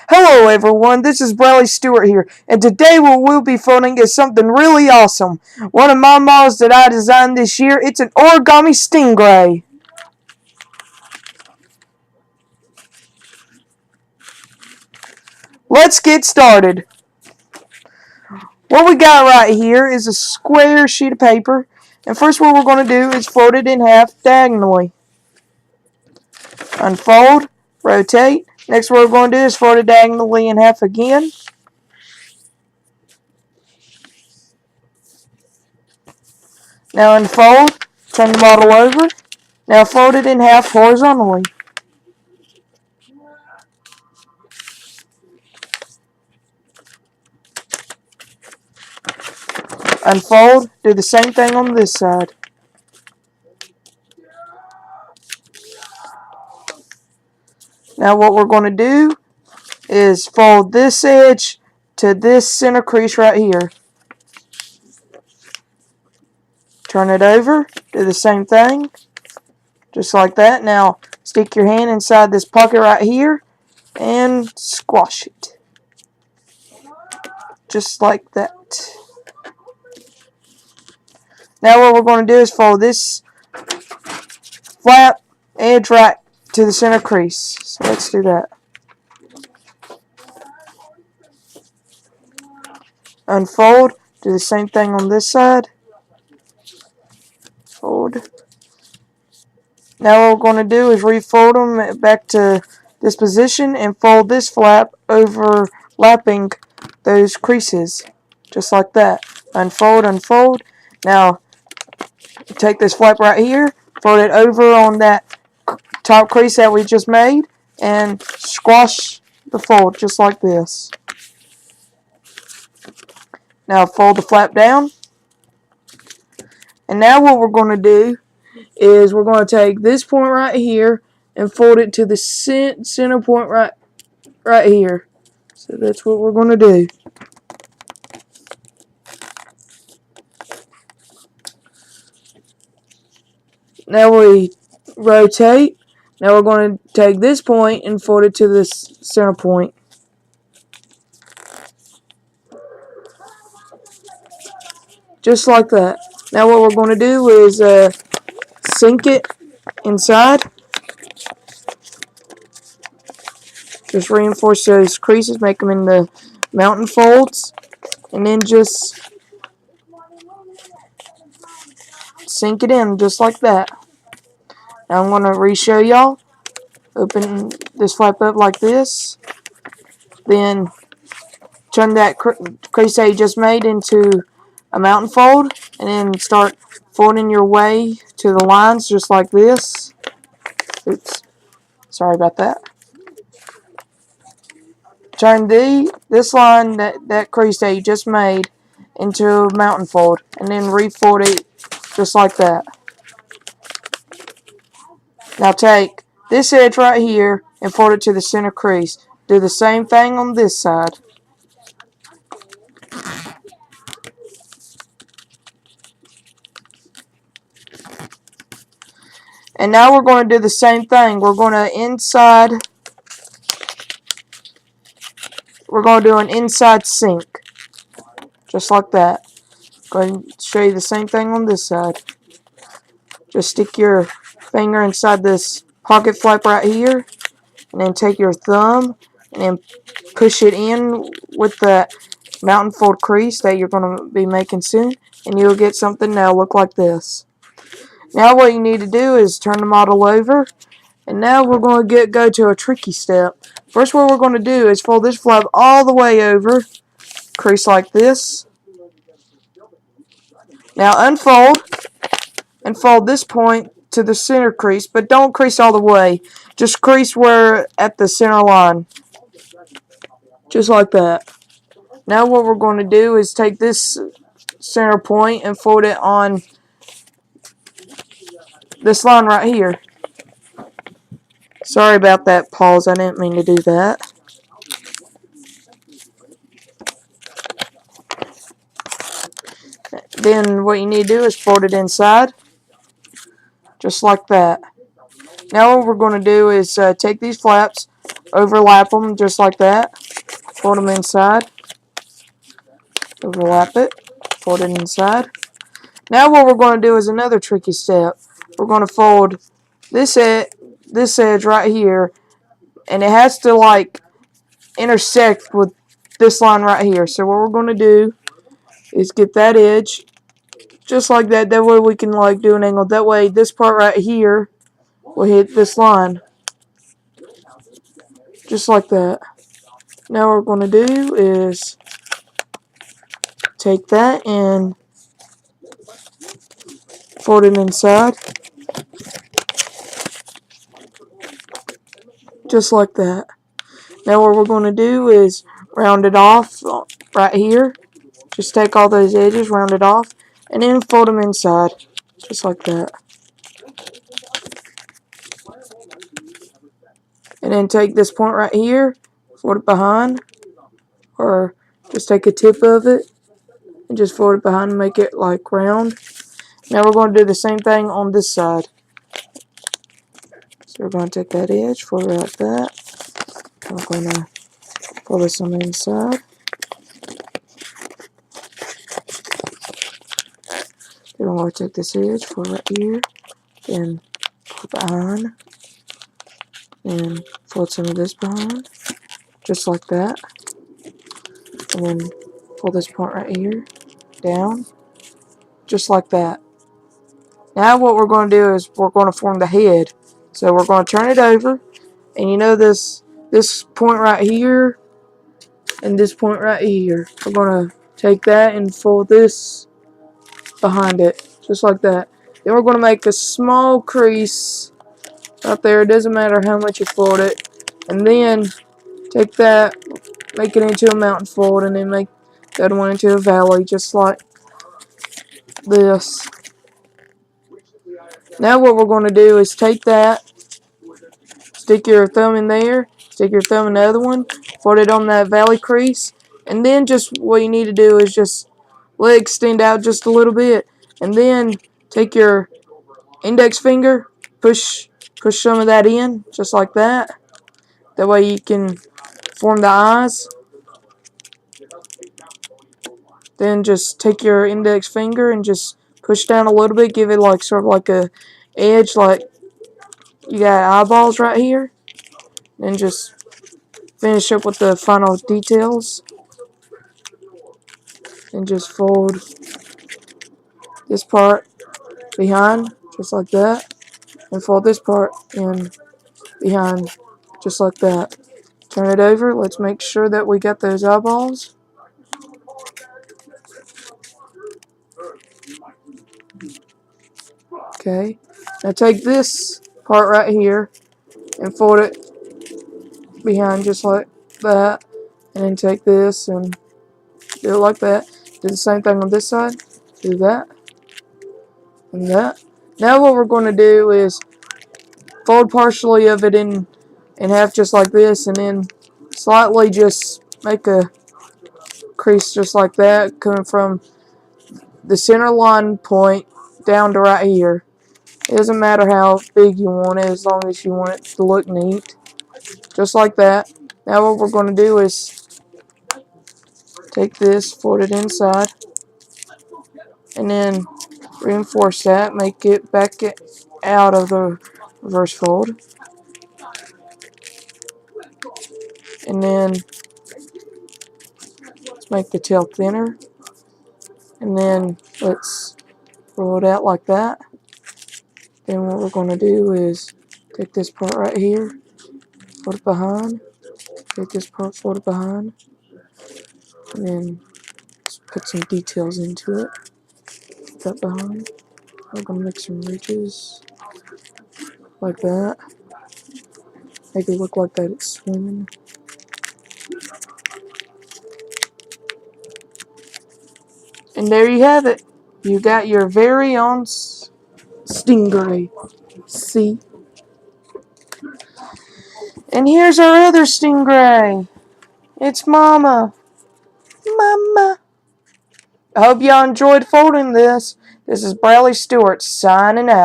Hello everyone, this is Bradley Stewart here, and today what we'll be filming is something really awesome. One of my models that I designed this year, it's an origami stingray. Let's get started. What we got right here is a square sheet of paper, and first what we're going to do is fold it in half diagonally. Unfold, rotate. Next what we're going to do is fold it diagonally in half again. Now unfold, turn the model over. Now fold it in half horizontally. Unfold, do the same thing on this side. Now what we're going to do is fold this edge to this center crease right here. Turn it over, do the same thing, just like that. Now stick your hand inside this pocket right here and squash it. Just like that. Now what we're going to do is fold this flat edge right to the center crease. So let's do that. Unfold, do the same thing on this side. Fold. Now what we're going to do is refold them back to this position and fold this flap overlapping those creases. Just like that. Unfold, unfold. Now take this flap right here, fold it over on that top crease that we just made, and squash the fold just like this. Now fold the flap down. And now what we're going to do is we're going to take this point right here and fold it to the center point right here. So that's what we're going to do. Now we rotate. Now we're going to take this point and fold it to this center point. Just like that. Now what we're going to do is sink it inside. Just reinforce those creases, make them in the mountain folds, and then just sink it in just like that. Now I'm going to re-show y'all. Open this flap up like this. Then turn that crease that you just made into a mountain fold, and then start folding your way to the lines just like this. Oops, sorry about that. Turn this line, that crease that you just made, into a mountain fold, and then refold it just like that. Now take this edge right here and fold it to the center crease. Do the same thing on this side. And now we're going to do the same thing. We're going to do an inside sink. Just like that. Go ahead and show you the same thing on this side. Just stick your finger inside this pocket flap right here, and then take your thumb and then push it in with the mountain fold crease that you're going to be making soon, and you'll get something that'll look like this. Now what you need to do is turn the model over, and now we're going to go to a tricky step. First what we're going to do is fold this flap all the way over, crease like this. Now unfold, and fold this point to the center crease, but don't crease all the way. Just crease where at the center line. Just like that. Now what we're going to do is take this center point and fold it on this line right here. Sorry about that pause, I didn't mean to do that. Then what you need to do is fold it inside. Just like that. Now what we're going to do is take these flaps, overlap them just like that. Fold them inside. Overlap it. Fold it inside. Now what we're going to do is another tricky step. We're going to fold this edge right here, and it has to like intersect with this line right here. So what we're going to do is get that edge just like that. That way we can like do an angle. That way this part right here will hit this line just like that. Now what we're going to do is take that and fold it inside just like that. Now what we're going to do is round it off right here. Just take all those edges, round it off, and then fold them inside just like that. And then take this point right here, fold it behind, or just take a tip of it and just fold it behind and make it like round. Now we're going to do the same thing on this side. So we're going to take that edge, fold it like that. We're going to fold this on the inside. Then we're going to take this edge, fold it right here, then fold it behind, and fold some of this behind, just like that. And then fold this point right here down, just like that. Now what we're going to do is we're going to form the head. So we're going to turn it over, and you know this point right here and this point right here. We're going to take that and fold this behind it, just like that. Then we're going to make a small crease right there. It doesn't matter how much you fold it. And then take that, make it into a mountain fold, and then make the other one into a valley, just like this. Now what we're going to do is take that, stick your thumb in there, stick your thumb in the other one, fold it on that valley crease, and then just what you need to do is just let it extend out just a little bit, and then take your index finger, push some of that in, just like that. That way you can form the eyes. Then just take your index finger and just push down a little bit, give it like sort of like a edge, like you got eyeballs right here. Then just finish up with the final details. And just fold this part behind, just like that. And fold this part in behind, just like that. Turn it over. Let's make sure that we got those eyeballs. Okay. Now take this part right here and fold it behind just like that. And then take this and do it like that. Do the same thing on this side. Do that. And that. Now what we're going to do is fold partially of it in half just like this, and then slightly just make a crease just like that, coming from the center line point down to right here. It doesn't matter how big you want it, as long as you want it to look neat. Just like that. Now what we're going to do is take this, fold it inside, and then reinforce that, make it back out of the reverse fold. And then let's make the tail thinner. And then let's roll it out like that. Then what we're going to do is take this part right here, fold it behind, take this part, fold it behind, and then just put some details into it. Put that behind. We're going to make some ridges like that. Make it look like that it's swimming. And there you have it. You got your very own stingray. See? And here's our other stingray. It's Mama. Mama. I hope y'all enjoyed folding this. This is Bradley Stewart signing out.